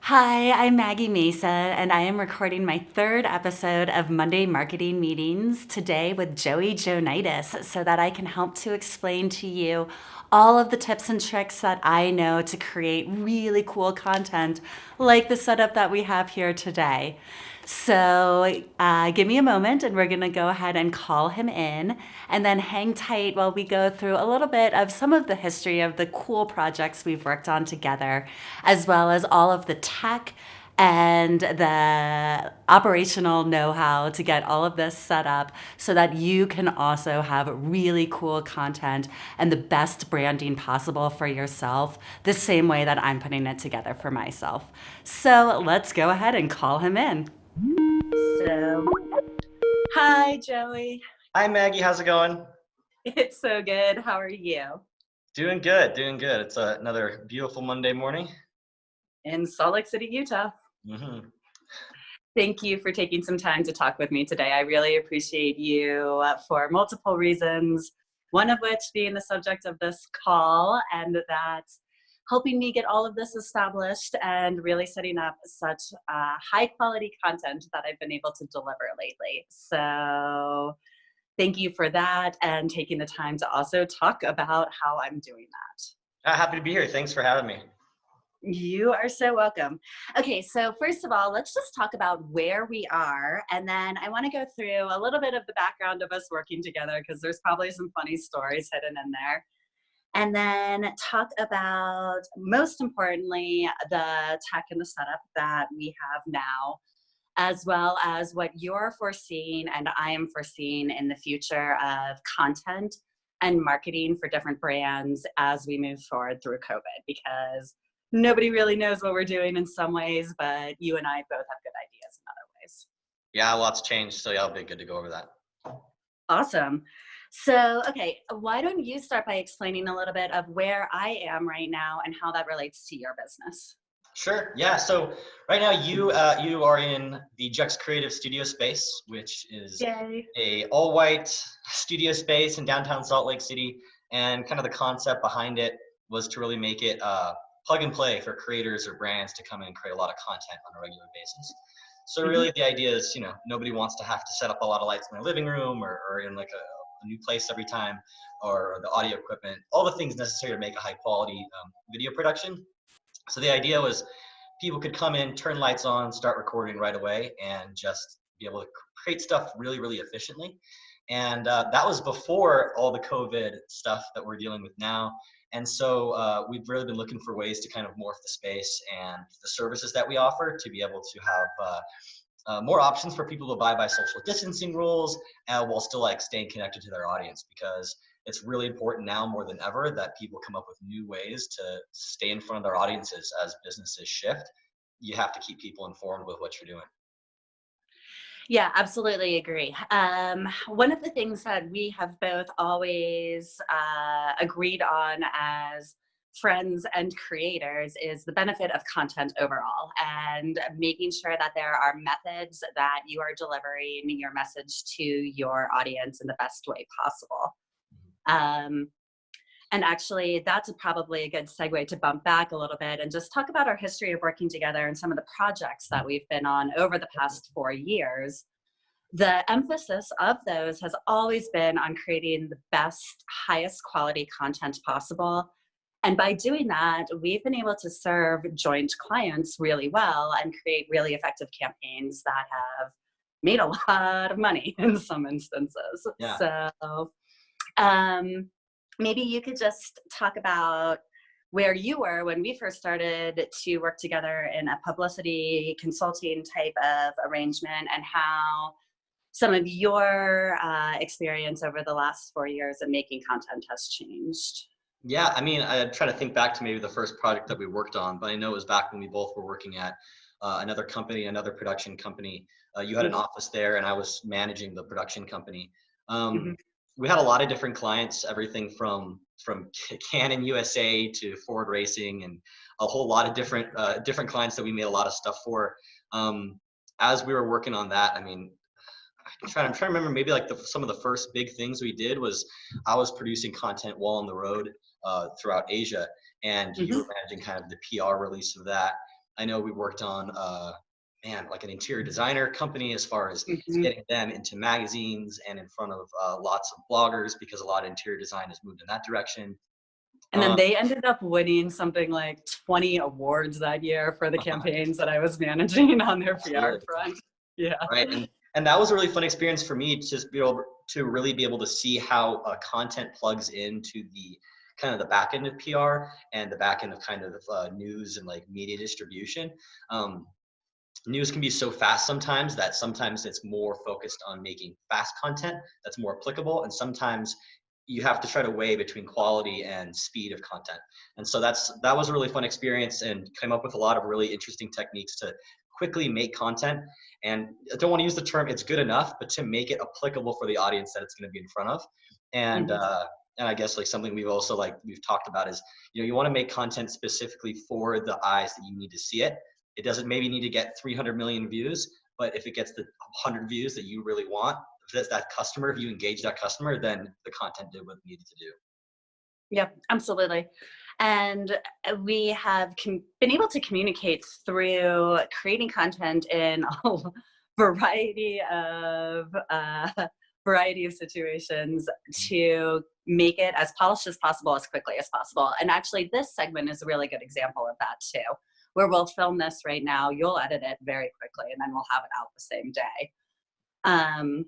Hi, I'm Maggie Mesa, and I am recording my third episode of Monday Marketing Meetings today with Joey Jonaitis so that I can help to explain to you all of the tips and tricks that I know to create really cool content like the setup that we have here today. So give me a moment and we're going to go ahead and call him in and then hang tight while we go through a little bit of some of the history of the cool projects we've worked on together, as well as all of the tech and the operational know how to get all of this set up so that you can also have really cool content and the best branding possible for yourself, the same way that I'm putting it together for myself. So let's go ahead and call him in. So, hi, Joey. Hi Maggie, how's it going? It's so good. How are you? Doing good, doing good. It's another beautiful Monday morning. In Salt Lake City, Utah. hmm Thank you for taking some time to talk with me today. I really appreciate you for multiple reasons, one of which being the subject of this call, and that helping me get all of this established and really setting up such high quality content that I've been able to deliver lately. So thank you for that and taking the time to also talk about how I'm doing that. Happy to be here. Thanks for having me. You are so welcome. Okay, so first of all, let's just talk about where we are. And then I want to go through a little bit of the background of us working together because there's probably some funny stories hidden in there. And then talk about, most importantly, the tech and the setup that we have now, as well as what you're foreseeing and I am foreseeing in the future of content and marketing for different brands as we move forward through COVID, because nobody really knows what we're doing in some ways, but you and I both have good ideas in other ways. Yeah, lots changed, so yeah, I'll be good to go over that. Awesome. So, okay, why don't you start by explaining a little bit of where I am right now and how that relates to your business? Sure. Yeah. So right now you are in the Jux Creative Studio space, which is Yay. a all white studio space in downtown Salt Lake City, and kind of the concept behind it was to really make it plug and play for creators or brands to come in and create a lot of content on a regular basis. So Mhm. really the idea is, nobody wants to have to set up a lot of lights in their living room or in like a new place every time, or the audio equipment, all the things necessary to make a high quality video production. So the idea was people could come in, turn lights on, start recording right away, and just be able to create stuff really, really efficiently. And that was before all the COVID stuff that we're dealing with now. And so we've really been looking for ways to kind of morph the space and the services that we offer to be able to have more options for people to abide by social distancing rules while still like staying connected to their audience, because it's really important now more than ever that people come up with new ways to stay in front of their audiences as businesses shift. You have to keep people informed with what you're doing. Yeah, absolutely agree. One of the things that we have both always agreed on as friends and creators is the benefit of content overall and making sure that there are methods that you are delivering your message to your audience in the best way possible. Um, and actually, that's probably a good segue to bump back a little bit and just talk about our history of working together and some of the projects that we've been on over the past 4 years. The emphasis of those has always been on creating the best, highest quality content possible. And by doing that, we've been able to serve joint clients really well and create really effective campaigns that have made a lot of money in some instances. Yeah. So um, maybe you could just talk about where you were when we first started to work together in a publicity consulting type of arrangement, and how some of your experience over the last 4 years of making content has changed. Yeah, I mean, I try to think back to maybe the first project that we worked on, but I know it was back when we both were working at another company, another production company. You had an Mhm, office there, and I was managing the production company. mhm, Um, we had a lot of different clients, everything from Canon USA to Ford Racing, and a whole lot of different clients that we made a lot of stuff for. Um, as we were working on that, I mean, I'm trying to remember maybe like some of the first big things we did was I was producing content while on the road throughout Asia, and you mhm, were managing kind of the PR release of that. I know we worked on, like an interior designer company as far as Mhm. getting them into magazines and in front of lots of bloggers because a lot of interior design has moved in that direction. And then they ended up winning something like 20 awards that year for the campaigns that I was managing on their PR Absolutely. front. Yeah. Right. And that was a really fun experience for me to just be able to really be able to see how content plugs into the kind of the back end of PR and the back end of kind of news and like media distribution. Um, News can be so fast sometimes that sometimes it's more focused on making fast content that's more applicable, and sometimes you have to try to weigh between quality and speed of content. And so that was a really fun experience and came up with a lot of really interesting techniques to quickly make content. And I don't want to use the term it's good enough, but to make it applicable for the audience that it's going to be in front of. and Mhm. uh and I guess like something we've talked about is, you want to make content specifically for the eyes that you need to see it. It doesn't maybe need to get 300 million views, but if it gets the 100 views that you really want, if that's that customer, if you engage that customer, then the content did what it needed to do. Yeah, absolutely. And we have been able to communicate through creating content in a variety of variety of situations to make it as polished as possible, as quickly as possible. And actually, this segment is a really good example of that too, where we'll film this right now. You'll edit it very quickly, and then we'll have it out the same day. Um,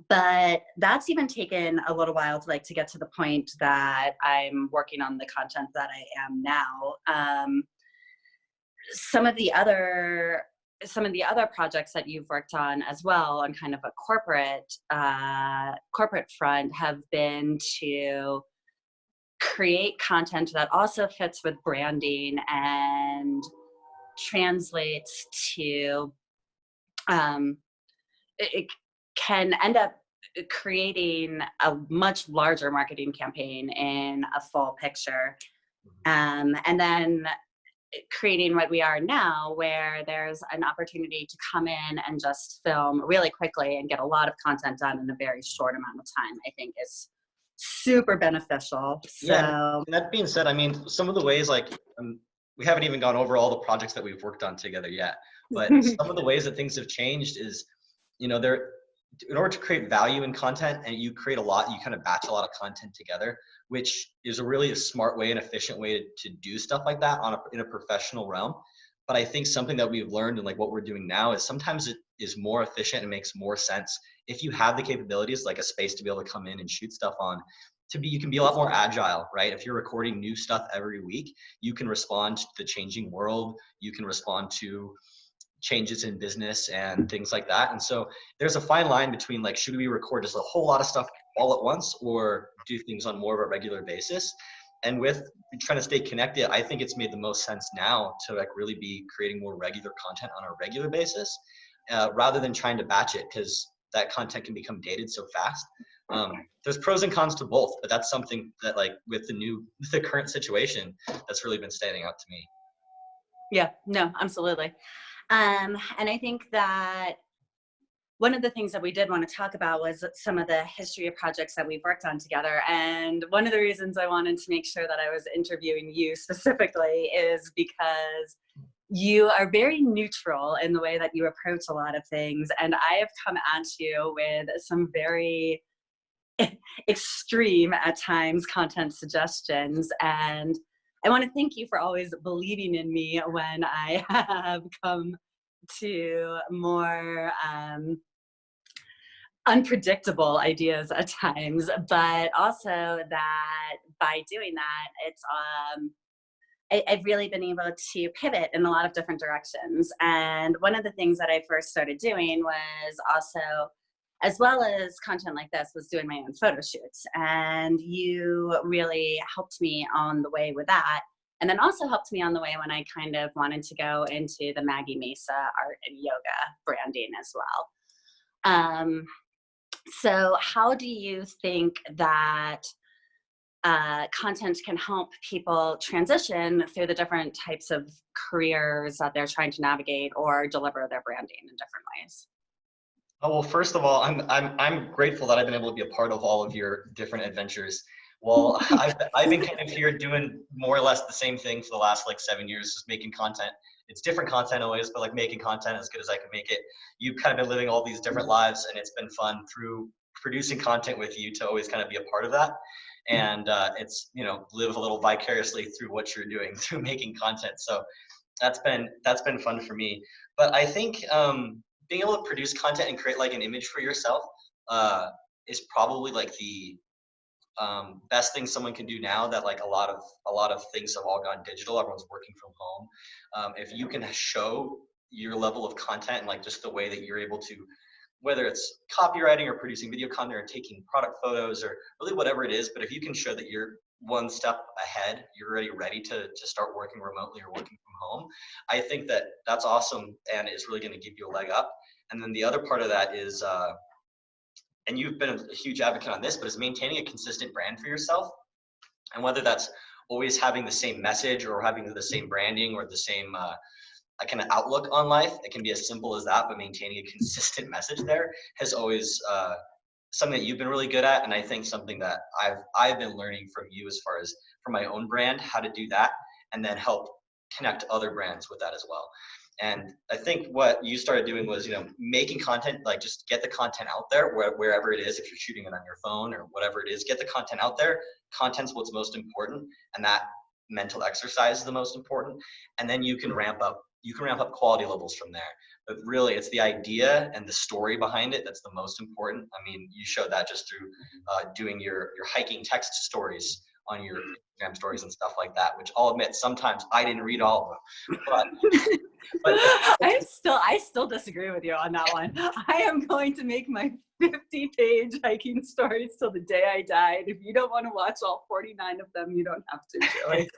but that's even taken a little while to get to the point that I'm working on the content that I am now. Some of the other some of the other projects that you've worked on as well on kind of a corporate front have been to create content that also fits with branding and translates to um, it can end up creating a much larger marketing campaign in a full picture. And then creating what we are now, where there's an opportunity to come in and just film really quickly and get a lot of content done in a very short amount of time, I think is super beneficial. Yeah, and So, that being said, I mean, some of the ways we haven't even gone over all the projects that we've worked on together yet, but some of the ways that things have changed is, there in order to create value in content and you create a lot, you kind of batch a lot of content together, which is a really smart way and efficient way to do stuff like that in a professional realm. But I think something that we've learned and like what we're doing now is sometimes it is more efficient and makes more sense if you have the capabilities, like a space to be able to come in and shoot stuff on, you can be a lot more agile, right? If you're recording new stuff every week, you can respond to the changing world, you can respond to changes in business and things like that. And so there's a fine line between like, should we record just a whole lot of stuff all at once or do things on more of a regular basis? And with trying to stay connected, I think it's made the most sense now to like really be creating more regular content on a regular basis, rather than trying to batch it, because that content can become dated so fast. There's pros and cons to both, but that's something that like with the current situation, that's really been standing out to me. yeah, no, absolutely. And I think that one of the things that we did want to talk about was some of the history of projects that we've worked on together. And one of the reasons I wanted to make sure that I was interviewing you specifically is because you are very neutral in the way that you approach a lot of things. And I have come at you with some very extreme at times content suggestions. And I want to thank you for always believing in me when I have come to more unpredictable ideas at times, but also that by doing that, I've really been able to pivot in a lot of different directions. And one of the things that I first started doing was also, as well as content like this, was doing my own photo shoots. And you really helped me on the way with that. And then also helped me on the way when I kind of wanted to go into the Maggie Mesa Art and Yoga branding as well. So how do you think that content can help people transition through the different types of careers that they're trying to navigate or deliver their branding in different ways? Oh, well, first of all, I'm grateful that I've been able to be a part of all of your different adventures. Well, I've been kind of here doing more or less the same thing for the last like 7 years, just making content. It's different content always, but like making content as good as I can make it. You've kind of been living all these different lives, and it's been fun through producing content with you to always kind of be a part of that. And it's, live a little vicariously through what you're doing through making content. So that's been fun for me. But I think being able to produce content and create like an image for yourself is probably like the best thing someone can do now that like a lot of things have all gone digital. Everyone's working from home. If you can show your level of content and like just the way that you're able to, whether it's copywriting or producing video content or taking product photos or really whatever it is, but if you can show that you're one step ahead, you're already ready to start working remotely or working from home, I think that that's awesome and is really going to give you a leg up. And then the other part of that is and you've been a huge advocate on this, but is maintaining a consistent brand for yourself. And whether that's always having the same message or having the same branding or the same kind of outlook on life, it can be as simple as that, but maintaining a consistent message there has always something that you've been really good at. And I think something that I've been learning from you as far as for my own brand, how to do that and then help connect other brands with that as well. And I think what you started doing was, making content, like just get the content out there wherever it is. If you're shooting it on your phone or whatever it is, get the content out there. Content's what's most important. And that mental exercise is the most important. And then you can ramp up quality levels from there. But really it's the idea and the story behind it that's the most important. I mean, you showed that just through doing your hiking text stories on your Instagram stories and stuff like that, which I'll admit sometimes I didn't read all of them, but I still disagree with you on that one. I am going to make my 50-page hiking stories till the day I die. And if you don't want to watch all 49 of them, you don't have to, Joey.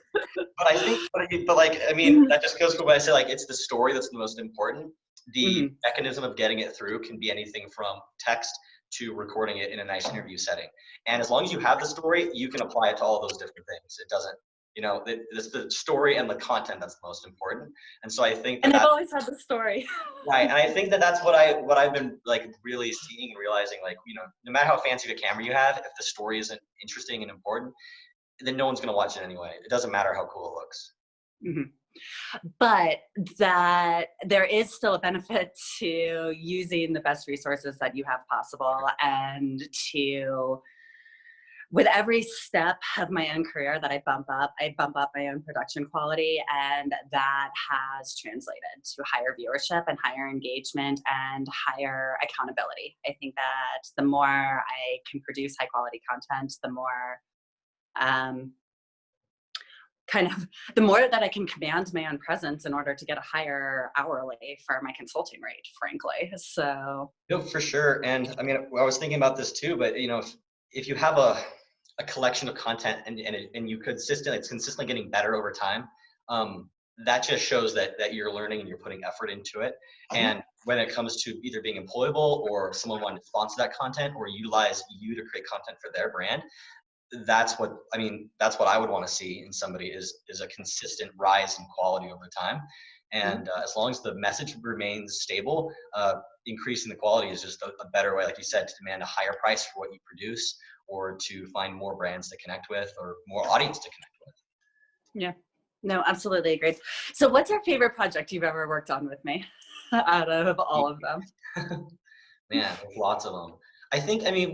That just goes for what I say, like, it's the story that's the most important. The mechanism of getting it through can be anything from text to recording it in a nice interview setting. And as long as you have the story, you can apply it to all those different things. It doesn't, it's the story and the content that's the most important. And so I think I've always had the story. Right. And I think that that's what I've been like really seeing and realizing, like, no matter how fancy the camera you have, if the story isn't interesting and important, then no one's going to watch it anyway. It doesn't matter how cool it looks. Mm-hmm. But that there is still a benefit to using the best resources that you have possible, and to, with every step of my own career that I bump up my own production quality, and that has translated to higher viewership and higher engagement and higher accountability. I think that the more I can produce high quality content, the more the more that I can command my own presence in order to get a higher hourly for my consulting rate, frankly. So. No, for sure. And I mean, I was thinking about this too, but if you have a collection of content and it's consistently getting better over time, that just shows that you're learning and you're putting effort into it. And when it comes to either being employable or someone wanting to sponsor that content or utilize you to create content for their brand, that's what I would want to see in somebody is a consistent rise in quality over time. And as long as the message remains stable, increasing the quality is just a better way, like you said, to demand a higher price for what you produce, or to find more brands to connect with or more audience to connect with. Yeah, no, absolutely agreed. So what's your favorite project you've ever worked on with me out of all of them? Man, there's lots of them.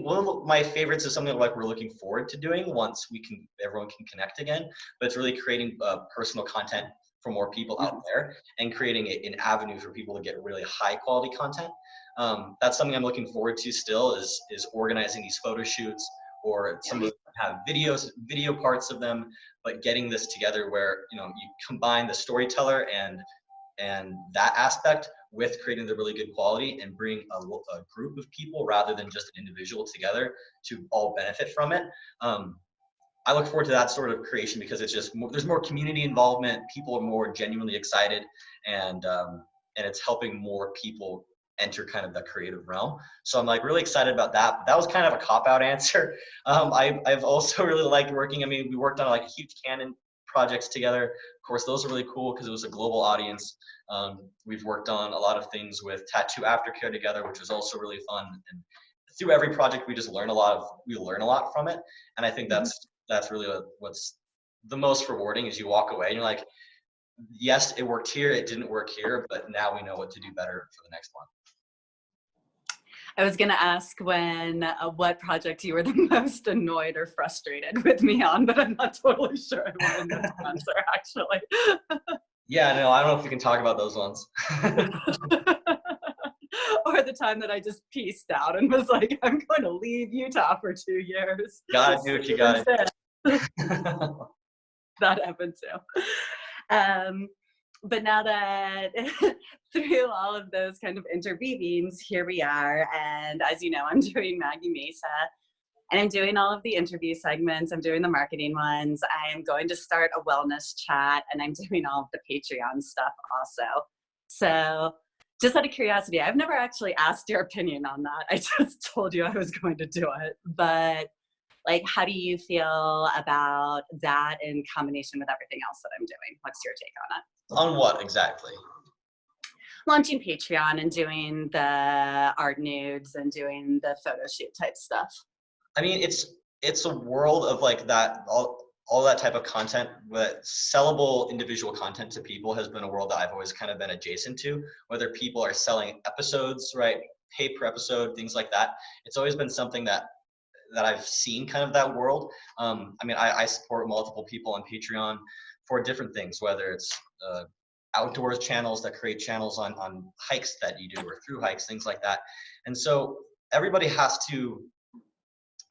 One of my favorites is something like we're looking forward to doing once everyone can connect again, but it's really creating personal content for more people out there and creating an avenue for people to get really high quality content. That's something I'm looking forward to still is organizing these photo shoots, or some of them have video parts of them, but getting this together where, you combine the storyteller and that aspect with creating the really good quality and bring a group of people rather than just an individual together to all benefit from it. I look forward to that sort of creation because it's just there's more community involvement. People are more genuinely excited, and it's helping more people enter kind of the creative realm. So I'm like really excited about that. But that was kind of a cop-out answer. I've also really liked working. We worked on like huge Canon projects together. Of course, those are really cool because it was a global audience. We've worked on a lot of things with tattoo aftercare together, which was also really fun. And through every project, we learn a lot from it. And I think that's that's really what's the most rewarding is you walk away and you're like, yes, it worked here, it didn't work here, but now we know what to do better for the next one. I was going to ask what project you were the most annoyed or frustrated with me on, but I'm not totally sure I want to know the answer, actually. Yeah, no, I don't know if we can talk about those ones. Or the time that I just pieced out and was like, I'm going to leave Utah for 2 years. Gotta do what you gotta. That happened too. But now that through all of those kind of interweavings, here we are. And as you know, I'm doing Maggie Mesa, and I'm doing all of the interview segments. I'm doing the marketing ones. I am going to start a wellness chat, and I'm doing all of the Patreon stuff also. So just out of curiosity, I've never actually asked your opinion on that. I just told you I was going to do it. But like, how do you feel about that in combination with everything else that I'm doing? What's your take on it? On what exactly? Launching Patreon and doing the art nudes and doing the photo shoot type stuff. I mean, it's a world of like that, all that type of content, but sellable individual content to people has been a world that I've always kind of been adjacent to, whether people are selling episodes, right? Pay per episode, things like that. It's always been something that I've seen kind of that world. I mean, I support multiple people on Patreon for different things, whether it's outdoors channels that create channels on hikes that you do or through hikes, things like that. And so everybody has to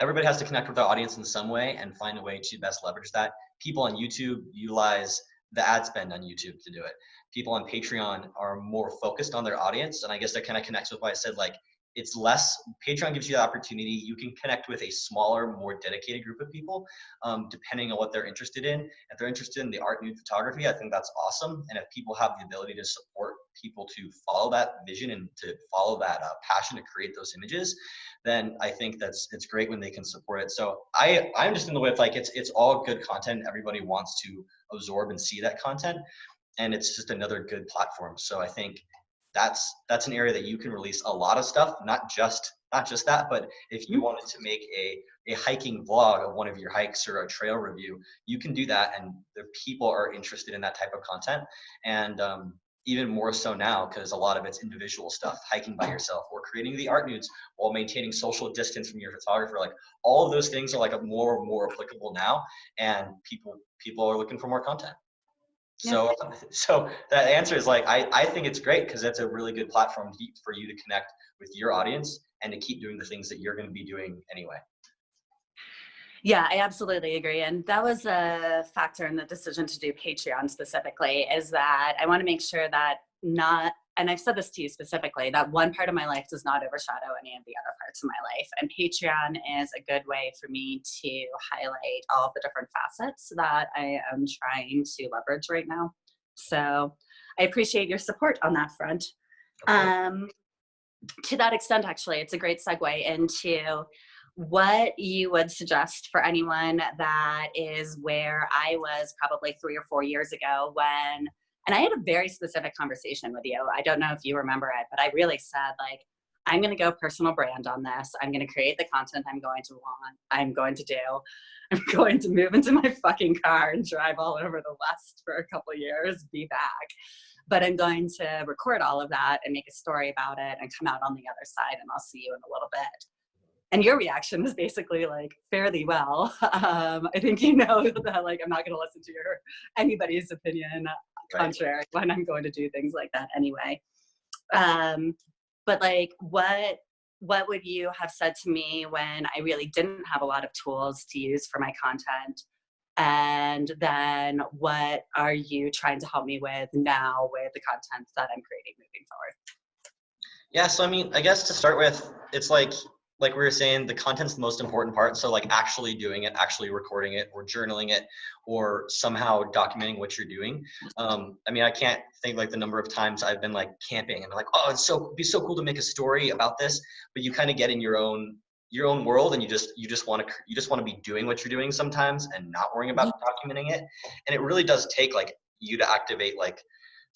connect with their audience in some way and find a way to best leverage that. People on YouTube utilize the ad spend on YouTube to do it. People on Patreon are more focused on their audience. And I guess that kind of connects with what I said, like, it's less, Patreon gives you the opportunity, you can connect with a smaller, more dedicated group of people, depending on what they're interested in. If they're interested in the art nude photography, I think that's awesome. And if people have the ability to support people to follow that vision and to follow that passion to create those images, then I think it's great when they can support it. So I'm just in the way of like, it's all good content. Everybody wants to absorb and see that content. And it's just another good platform. So I think that's an area that you can release a lot of stuff, not just that, but if you wanted to make a hiking vlog of one of your hikes or a trail review, you can do that, and the people are interested in that type of content. And even more so now, because a lot of it's individual stuff, hiking by yourself or creating the art nudes while maintaining social distance from your photographer. Like, all of those things are like more and more applicable now, and people are looking for more content. So that answer is like, I think it's great because that's a really good platform for you to connect with your audience and to keep doing the things that you're going to be doing anyway. Yeah, I absolutely agree. And that was a factor in the decision to do Patreon specifically, is that I want to make sure that and I've said this to you specifically, that one part of my life does not overshadow any of the other parts of my life. And Patreon is a good way for me to highlight all of the different facets that I am trying to leverage right now. So I appreciate your support on that front. To that extent, actually, it's a great segue into what you would suggest for anyone that is where I was probably 3 or 4 years ago and I had a very specific conversation with you. I don't know if you remember it, but I really said, like, I'm going to go personal brand on this. I'm going to create the content I'm going to want. I'm going to move into my fucking car and drive all over the West for a couple of years, be back. But I'm going to record all of that and make a story about it and come out on the other side, and I'll see you in a little bit. And your reaction was basically like, fairly well. I think you know that, like, I'm not going to listen to anybody's opinion contrary when I'm going to do things like that anyway. But like, what would you have said to me when I really didn't have a lot of tools to use for my content? And then what are you trying to help me with now with the content that I'm creating moving forward? Yeah, so I mean, I guess to start with, it's like we were saying, the content's the most important part. So like actually doing it, actually recording it, or journaling it, or somehow documenting what you're doing. I mean, I can't think like the number of times I've been like camping and like, oh, it'd be so cool to make a story about this, but you kind of get in your own world, and you just want to be doing what you're doing sometimes and not worrying about documenting it. And it really does take like you to activate like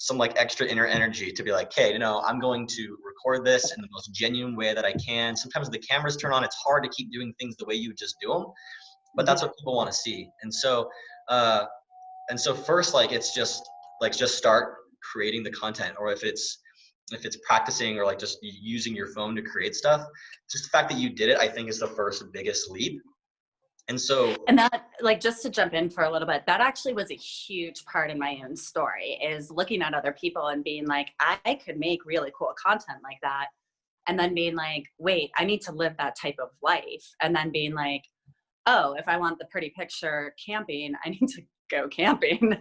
some like extra inner energy to be like, hey, I'm going to record this in the most genuine way that I can. Sometimes the cameras turn on, it's hard to keep doing things the way you just do them. but that's what people want to see. And so first, like, it's just start creating the content, or if it's practicing, or like just using your phone to create stuff, just the fact that you did it, I think, is the first biggest leap. And so, and that, like, just to jump in for a little bit, that actually was a huge part in my own story, is looking at other people and being like, I could make really cool content like that. And then being like, wait, I need to live that type of life. And then being like, oh, if I want the pretty picture camping, I need to go camping. right.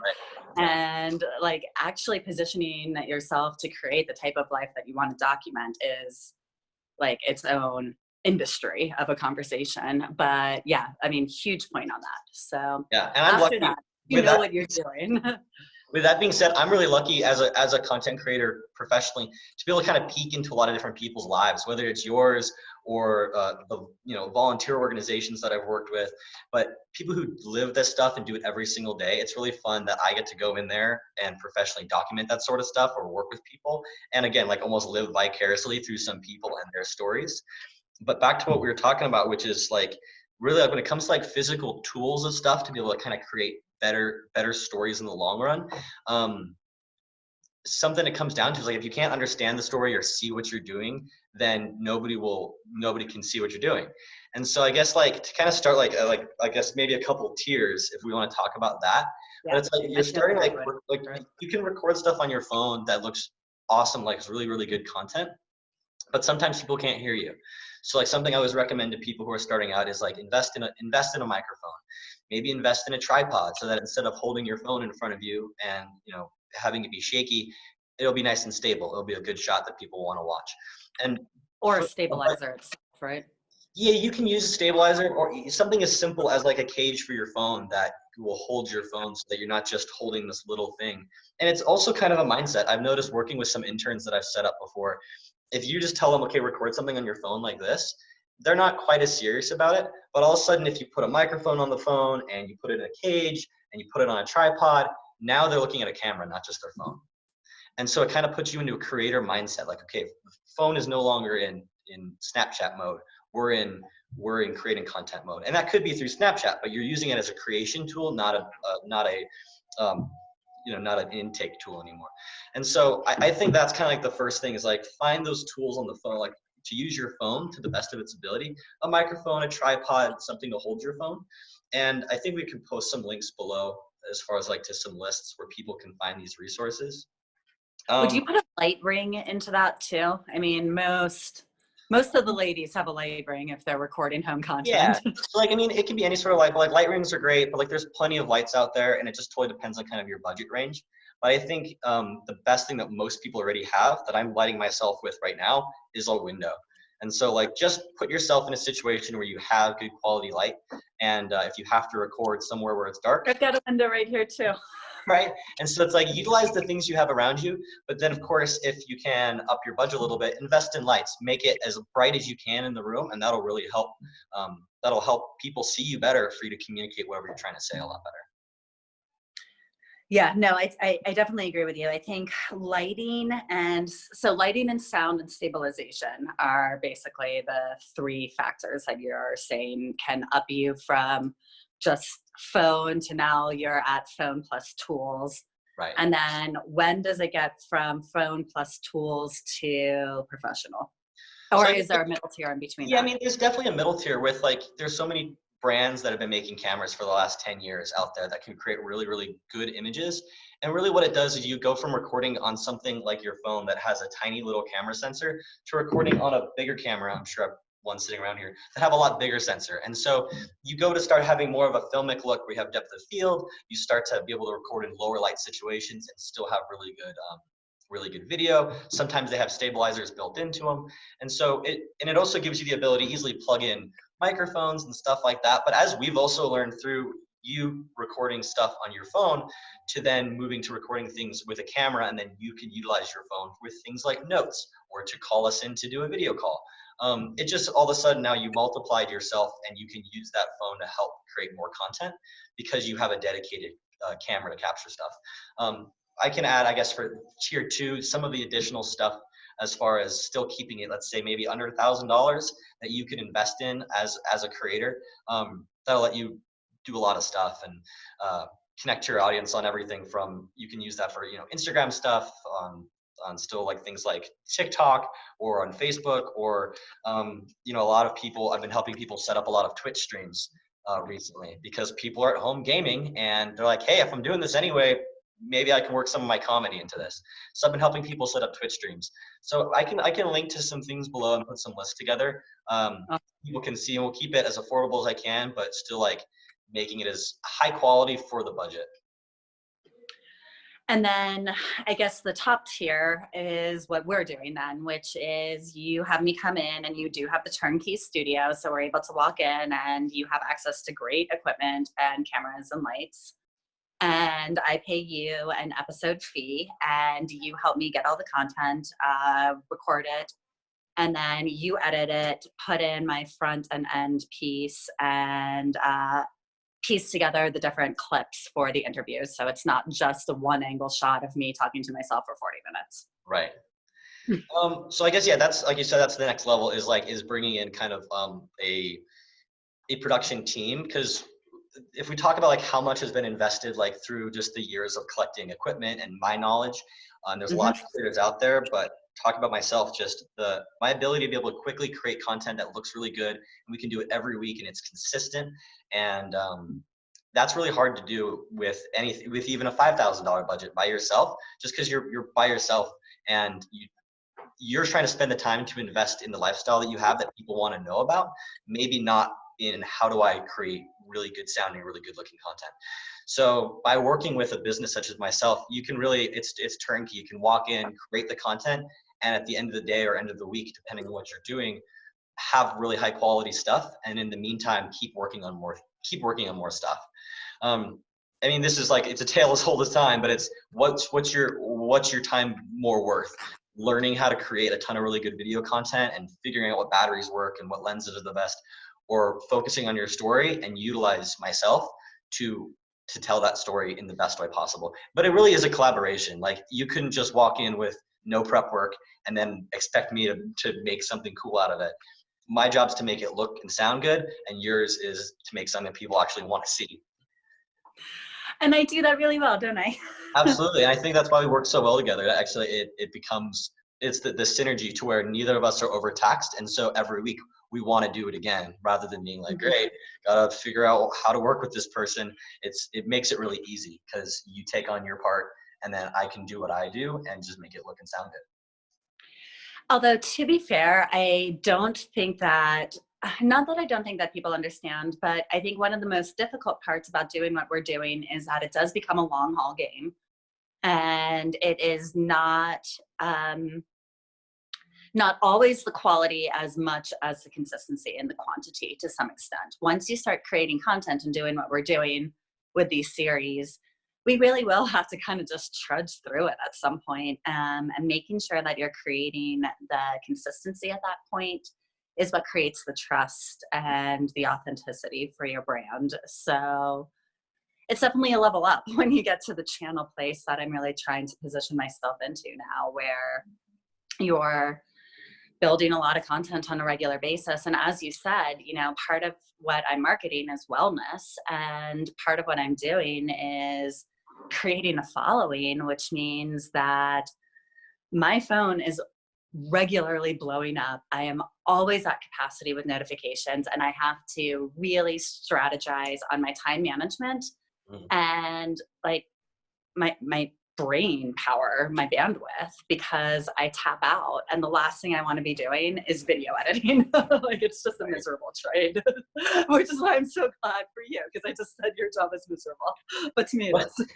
And like, actually positioning yourself to create the type of life that you want to document is like its own industry of a conversation. But yeah, I mean, huge point on that. So Yeah, and I'm lucky. that, you know what you're doing. With that being said, I'm really lucky as a content creator professionally to be able to kind of peek into a lot of different people's lives, whether it's yours or the volunteer organizations that I've worked with, but people who live this stuff and do it every single day. It's really fun that I get to go in there and professionally document that sort of stuff, or work with people, and again, like, almost live vicariously through some people and their stories. But back to what we were talking about, which is like, really, like, when it comes to like physical tools and stuff to be able to kind of create better stories in the long run, something it comes down to is, like, if you can't understand the story or see what you're doing, then nobody can see what you're doing. And so I guess, like, to kind of start, like I guess maybe a couple tiers, if we want to talk about that. Yeah, but it's like, you're starting, like you can record stuff on your phone that looks awesome, like it's really, really good content, but sometimes people can't hear you. So, like, something I always recommend to people who are starting out is, like, invest in a microphone. Maybe invest in a tripod, so that instead of holding your phone in front of you and, having it be shaky, it'll be nice and stable. It'll be a good shot that people want to watch. And or a stabilizer itself, right? yeah, you can use a stabilizer, or something as simple as like a cage for your phone that will hold your phone so that you're not just holding this little thing. And it's also kind of a mindset. I've noticed working with some interns that I've set up before, if you just tell them, okay, record something on your phone like this, they're not quite as serious about it. But all of a sudden, if you put a microphone on the phone and you put it in a cage and you put it on a tripod, now they're looking at a camera, not just their phone. And so it kind of puts you into a creator mindset. Like, okay, phone is no longer in Snapchat mode. We're in creating content mode. And that could be through Snapchat, but you're using it as a creation tool, not an intake tool anymore. And so I think that's kind of like the first thing, is like, find those tools on the phone, like, to use your phone to the best of its ability, a microphone, a tripod, something to hold your phone. And I think we can post some links below as far as, like, to some lists where people can find these resources. Would you put a light ring into that too? I mean, most of the ladies have a light ring if they're recording home content. Yeah, so, like, I mean, it can be any sort of light, but like, light rings are great, but like, there's plenty of lights out there, and it just totally depends on kind of your budget range. But I think the best thing that most people already have, that I'm lighting myself with right now, is a window. And so, like, just put yourself in a situation where you have good quality light, and if you have to record somewhere where it's dark, I've got a window right here too. right? And so it's like, utilize the things you have around you, but then, of course, if you can up your budget a little bit, invest in lights, make it as bright as you can in the room, and that'll really help. That'll help people see you better, for you to communicate whatever you're trying to say a lot better. Yeah, no, I definitely agree with you. I think lighting and sound and stabilization are basically the three factors that you're saying can up you from just phone to now you're at phone plus tools. Right. And then when does it get from phone plus tools to professional? Or So, is there a middle tier in between? yeah, that? I mean, there's definitely a middle tier with, like, there's so many brands that have been making cameras for the last 10 years out there that can create really, really good images. And really what it does is, you go from recording on something like your phone that has a tiny little camera sensor to recording on a bigger camera. I'm sure I have one sitting around here that have a lot bigger sensor. And so you go to start having more of a filmic look, where you have depth of field. You start to be able to record in lower light situations and still have really good video. Sometimes they have stabilizers built into them. And so it also gives you the ability to easily plug in microphones and stuff like that. But as we've also learned through you recording stuff on your phone, to then moving to recording things with a camera, and then you can utilize your phone with things like notes, or to call us in to do a video call. It just, all of a sudden, now you multiplied yourself, and you can use that phone to help create more content, because you have a dedicated camera to capture stuff. I can add, I guess, for tier 2, some of the additional stuff, as far as still keeping it, let's say, maybe under $1,000 that you can invest in as a creator. That'll let you do a lot of stuff and connect to your audience on everything from, you can use that for, Instagram stuff, on still like things like TikTok or on Facebook, or a lot of people, I've been helping people set up a lot of Twitch streams recently, because people are at home gaming and they're like, hey, if I'm doing this anyway, maybe I can work some of my comedy into this. So I've been helping people set up Twitch streams. So I can link to some things below and put some lists together. People can see, and we'll keep it as affordable as I can, but still like making it as high quality for the budget. And then I guess the top tier is what we're doing then, which is you have me come in and you do have the turnkey studio. So we're able to walk in and you have access to great equipment and cameras and lights. And I pay you an episode fee and you help me get all the content, record it, and then you edit it, put in my front and end piece, and piece together the different clips for the interviews. So it's not just a one angle shot of me talking to myself for 40 minutes. Right. So I guess, yeah, that's, like you said, that's the next level, is bringing in kind of a production team. Because if we talk about like how much has been invested like through just the years of collecting equipment and my knowledge, there's a lot of creators out there, but talk about myself, just my ability to be able to quickly create content that looks really good, and we can do it every week and it's consistent. And that's really hard to do with even a $5,000 budget by yourself, just because you're by yourself and you're trying to spend the time to invest in the lifestyle that you have that people want to know about, maybe not in how do I create really good sounding, really good looking content. So by working with a business such as myself, you can really, it's turnkey. You can walk in, create the content, and at the end of the day or end of the week, depending on what you're doing, have really high quality stuff. And in the meantime, keep working on more stuff. I mean, this is like, it's a tale as old as time, but it's what's your time more worth? Learning how to create a ton of really good video content and figuring out what batteries work and what lenses are the best, or focusing on your story and utilize myself to tell that story in the best way possible. But it really is a collaboration. Like, you couldn't just walk in with no prep work and then expect me to make something cool out of it. My job is to make it look and sound good, and yours is to make something people actually want to see. And I do that really well, don't I? Absolutely. And I think that's why we work so well together. Actually, it becomes, it's the synergy to where neither of us are overtaxed. And so every week we want to do it again, rather than being like, great, gotta figure out how to work with this person. It makes it really easy, because you take on your part and then I can do what I do and just make it look and sound good. Although, to be fair, I don't think that, not that I don't think that people understand, but I think one of the most difficult parts about doing what we're doing is that it does become a long haul game. And it is not always the quality as much as the consistency and the quantity to some extent. Once you start creating content and doing what we're doing with these series, we really will have to kind of just trudge through it at some point, and making sure that you're creating the consistency at that point is what creates the trust and the authenticity for your brand. So it's definitely a level up when you get to the channel place that I'm really trying to position myself into now, where you're building a lot of content on a regular basis. And as you said, part of what I'm marketing is wellness, and part of what I'm doing is creating a following, which means that my phone is regularly blowing up. I am always at capacity with notifications, and I have to really strategize on my time management and like my brain power, my bandwidth, because I tap out, and the last thing I want to be doing is video editing. Like, it's just a miserable trade, which is why I'm so glad for you, because I just said your job is miserable, but to me it is.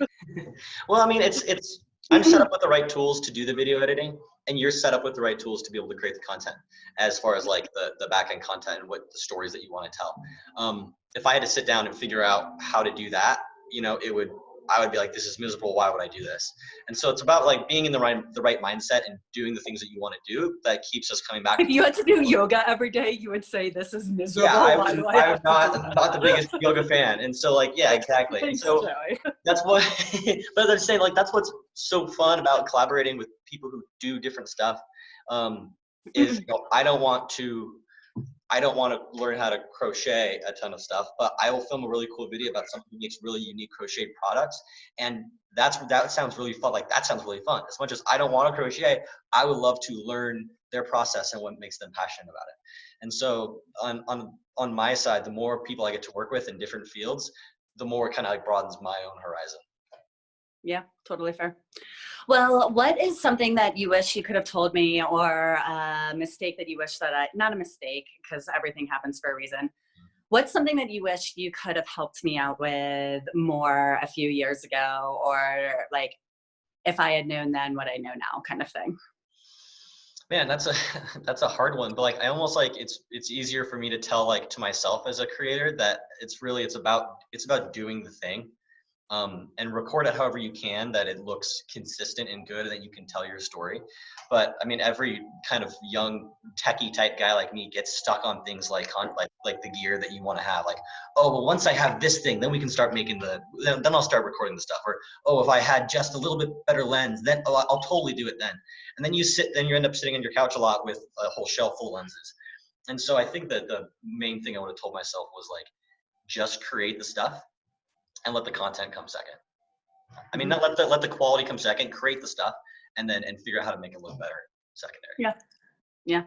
Well, I mean, I'm set up with the right tools to do the video editing, and you're set up with the right tools to be able to create the content, as far as like the back end content and what the stories that you want to tell. If I had to sit down and figure out how to do that, I would be like, this is miserable. Why would I do this? And so it's about like being in the right mindset and doing the things that you want to do that keeps us coming back. If you had to do yoga every day, you would say this is miserable. Yeah, I'm not the biggest yoga fan. And so like, yeah, exactly. Thanks, and so Joey. that's what, but I'm saying, like, that's what's so fun about collaborating with people who do different stuff. Is I don't want to I don't want to learn how to crochet a ton of stuff, but I will film a really cool video about someone who makes really unique crocheted products. And that sounds really fun. Like that sounds really fun. As much as I don't want to crochet, I would love to learn their process and what makes them passionate about it. And so on my side, the more people I get to work with in different fields, the more it kind of like broadens my own horizon. Yeah, totally fair. Well, what is something that you wish you could have told me, or a mistake that you wish that not a mistake, because everything happens for a reason. What's something that you wish you could have helped me out with more a few years ago, or like if I had known then what I know now kind of thing? Man, that's a hard one, but like I almost like it's easier for me to tell like to myself as a creator that it's about doing the thing. And record it however you can, that it looks consistent and good, and that you can tell your story. But I mean, every kind of young techie type guy like me gets stuck on things like the gear that you want to have. Like, oh, well, once I have this thing, then we can start making then I'll start recording the stuff. Or, oh, if I had just a little bit better lens, then I'll totally do it then. And then you end up sitting on your couch a lot with a whole shelf full of lenses. And so I think that the main thing I would have told myself was like, just create the stuff and let the content come second. I mean, not let the quality come second, create the stuff, and figure out how to make it look better secondary. Yeah.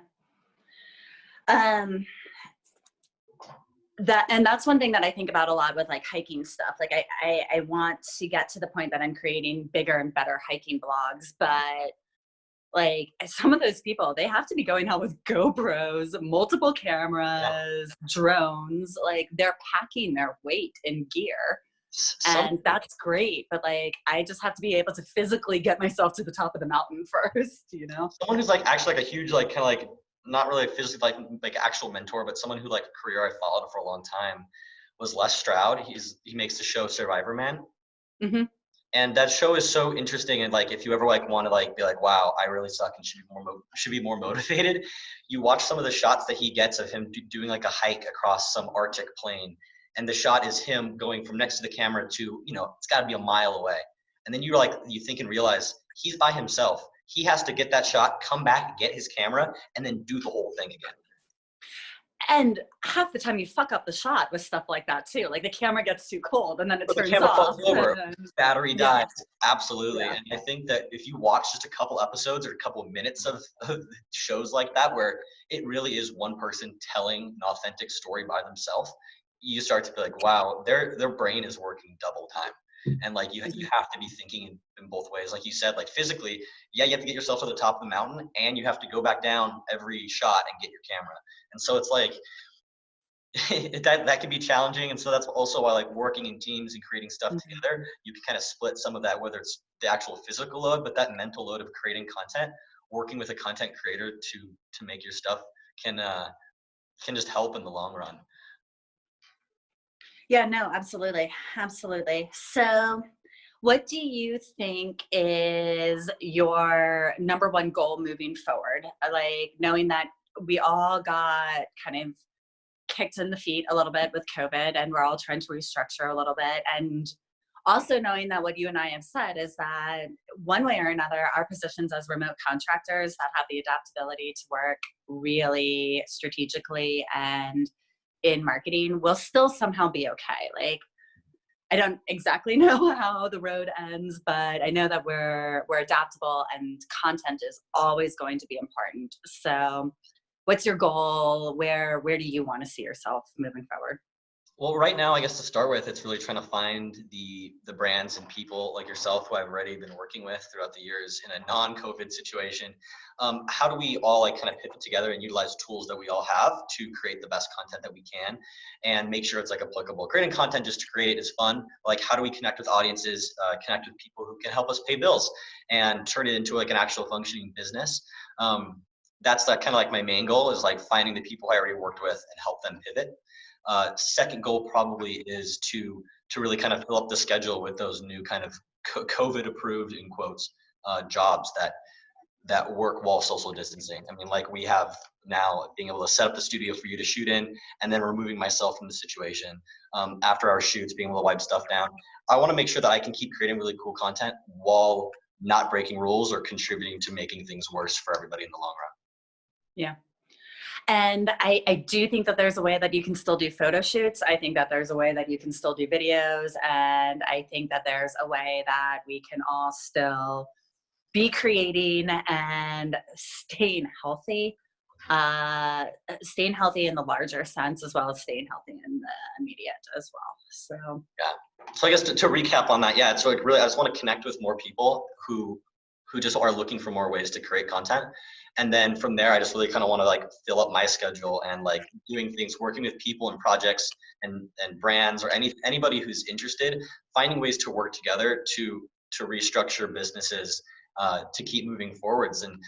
That's one thing that I think about a lot with like hiking stuff. Like I want to get to the point that I'm creating bigger and better hiking blogs, but like some of those people, they have to be going out with GoPros, multiple cameras, drones, like they're packing their weight in gear. And that's great, but like I just have to be able to physically get myself to the top of the mountain first, you know? Someone who's like actually like a huge like kind of like not really physically like actual mentor, but someone who like a career I followed for a long time was Les Stroud. He makes the show Survivor Man. Mm-hmm. And that show is so interesting. And like, if you ever like want to like be like, wow, I really suck and should be more motivated, you watch some of the shots that he gets of him doing like a hike across some Arctic plain. And the shot is him going from next to the camera to, it's got to be a mile away. And then you think and realize he's by himself. He has to get that shot, come back, get his camera, and then do the whole thing again. And half the time you fuck up the shot with stuff like that too. Like the camera gets too cold and then it turns the camera off. falls over, battery dies. Absolutely. Yeah. And I think that if you watch just a couple episodes or a couple of minutes of shows like that, where it really is one person telling an authentic story by themselves, you start to be like, wow, their brain is working double time. And like you have to be thinking in both ways. Like you said, like physically, you have to get yourself to the top of the mountain, and you have to go back down every shot and get your camera. And so it's like that can be challenging. And so that's also why like working in teams and creating stuff together, you can kind of split some of that, whether it's the actual physical load, but that mental load of creating content, working with a content creator to make your stuff can just help in the long run. Yeah, no, absolutely. Absolutely. So what do you think is your number one goal moving forward? Like knowing that we all got kind of kicked in the feet a little bit with COVID and we're all trying to restructure a little bit. And also knowing that what you and I have said is that one way or another, our positions as remote contractors that have the adaptability to work really strategically and in marketing will still somehow be okay. Like, I don't exactly know how the road ends, but I know that we're adaptable and content is always going to be important. So what's your goal? Where do you want to see yourself moving forward? Well, right now, I guess to start with, it's really trying to find the brands and people like yourself who I've already been working with throughout the years in a non-COVID situation. How do we all like kind of pivot together and utilize tools that we all have to create the best content that we can and make sure it's like applicable? Creating content just to create is fun. Like, how do we connect with audiences, connect with people who can help us pay bills and turn it into like an actual functioning business? That's kind of like my main goal, is like finding the people I already worked with and help them pivot. Second goal probably is to really kind of fill up the schedule with those new kind of COVID approved, in quotes, jobs that work while social distancing. I mean, like we have now, being able to set up the studio for you to shoot in and then removing myself from the situation. After our shoots, being able to wipe stuff down. I want to make sure that I can keep creating really cool content while not breaking rules or contributing to making things worse for everybody in the long run. Yeah. And I do think that there's a way that you can still do photo shoots. I think that there's a way that you can still do videos. And I think that there's a way that we can all still be creating and staying healthy in the larger sense, as well as staying healthy in the immediate as well. So Yeah. So I guess to recap on that, yeah, so like really, I just want to connect with more people who just are looking for more ways to create content. And then from there, I just really kind of want to like fill up my schedule and like doing things, working with people and projects and brands or anybody who's interested, finding ways to work together to restructure businesses to keep moving forwards. And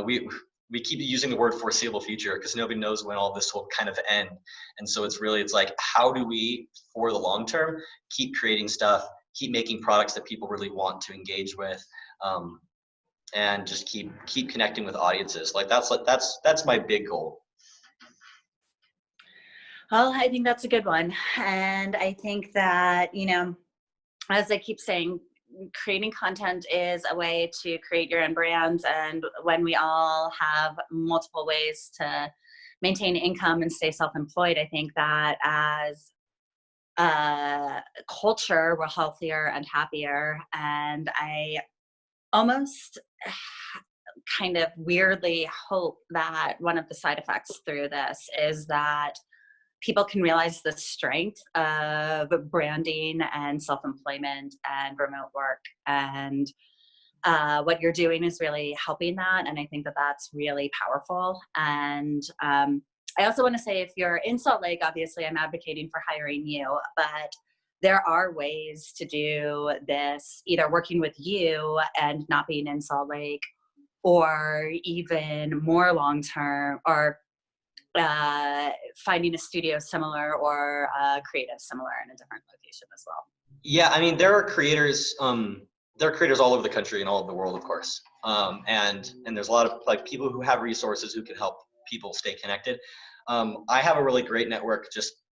we keep using the word foreseeable future because nobody knows when all this will kind of end. And so it's like, how do we, for the long term, keep creating stuff, keep making products that people really want to engage with, and just keep connecting with audiences. Like that's my big goal. well, I think that's a good one. And I think that, as I keep saying, creating content is a way to create your own brands. And when we all have multiple ways to maintain income and stay self-employed, I think that as a culture, we're healthier and happier. And I almost kind of weirdly hope that one of the side effects through this is that people can realize the strength of branding and self-employment and remote work. And what you're doing is really helping that. And I think that that's really powerful. And I also want to say, if you're in Salt Lake, obviously I'm advocating for hiring you, but there are ways to do this, either working with you and not being in Salt Lake, or even more long-term, or finding a studio similar or creative similar in a different location as well. Yeah, I mean, there are creators all over the country and all over the world, of course. And there's a lot of like people who have resources who can help people stay connected. I have a really great network.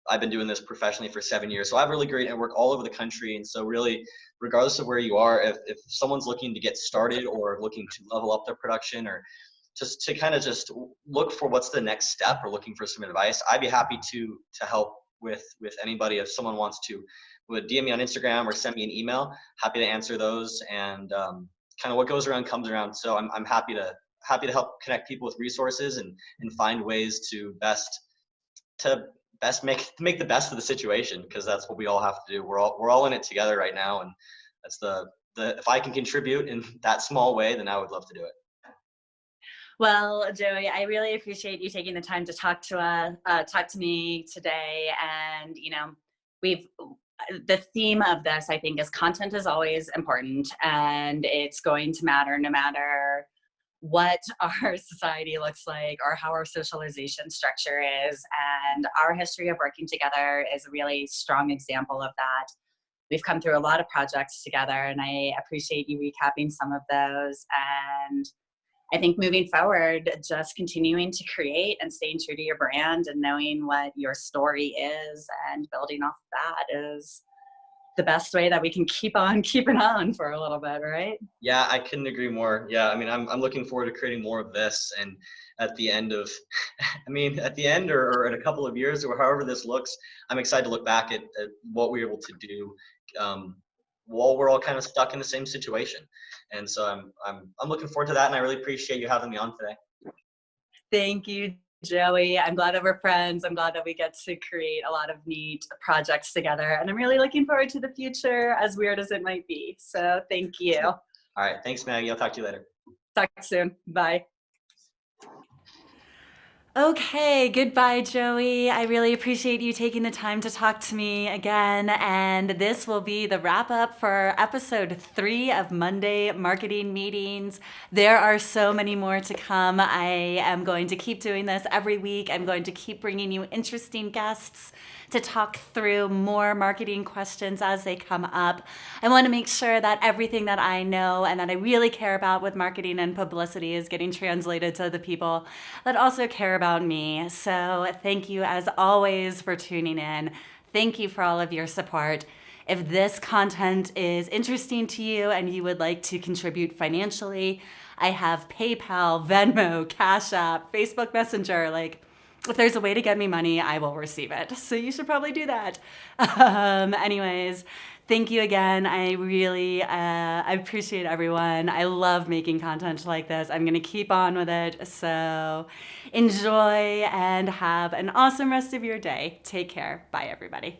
I've been doing this professionally for 7 years, so I have a really great network all over the country. And so really, regardless of where you are, if someone's looking to get started or looking to level up their production, or just to kind of just look for what's the next step, or looking for some advice, I'd be happy to help with anybody. If someone wants to would DM me on Instagram or send me an email, happy to answer those. And kind of what goes around comes around. So I'm happy to help connect people with resources and find ways to best make the best of the situation, because that's what we all have to do. We're all in it together right now, and that's the if I can contribute in that small way, then I would love to do it. Well, Joey, I really appreciate you taking the time to talk to me today. And the theme of this, I think, is content is always important, and it's going to matter no matter what our society looks like or how our socialization structure is. And our history of working together is a really strong example of that. We've come through a lot of projects together, and I appreciate you recapping some of those. And I think moving forward, just continuing to create and staying true to your brand and knowing what your story is and building off of that is the best way that we can keep on keeping on for a little bit, right? Yeah, I couldn't agree more. Yeah, I mean, I'm looking forward to creating more of this. And at the end of, or in a couple of years, or however this looks, I'm excited to look back at what we were able to do while we're all kind of stuck in the same situation. And so I'm looking forward to that. And I really appreciate you having me on today. Thank you, Joey. I'm glad that we're friends. I'm glad that we get to create a lot of neat projects together. And I'm really looking forward to the future, as weird as it might be. So thank you. All right. Thanks, Maggie. I'll talk to you later. Talk soon. Bye. Okay, goodbye, Joey. I really appreciate you taking the time to talk to me again. And this will be the wrap up for episode 3 of Monday Marketing Meetings. There are so many more to come. I am going to keep doing this every week. I'm going to keep bringing you interesting guests to talk through more marketing questions as they come up. I want to make sure that everything that I know and that I really care about with marketing and publicity is getting translated to the people that also care about me. So thank you as always for tuning in. Thank you for all of your support. If this content is interesting to you and you would like to contribute financially, I have PayPal, Venmo, Cash App, Facebook Messenger, if there's a way to get me money, I will receive it. So you should probably do that. Anyways, thank you again. I really, I appreciate everyone. I love making content like this. I'm going to keep on with it. So enjoy and have an awesome rest of your day. Take care. Bye, everybody.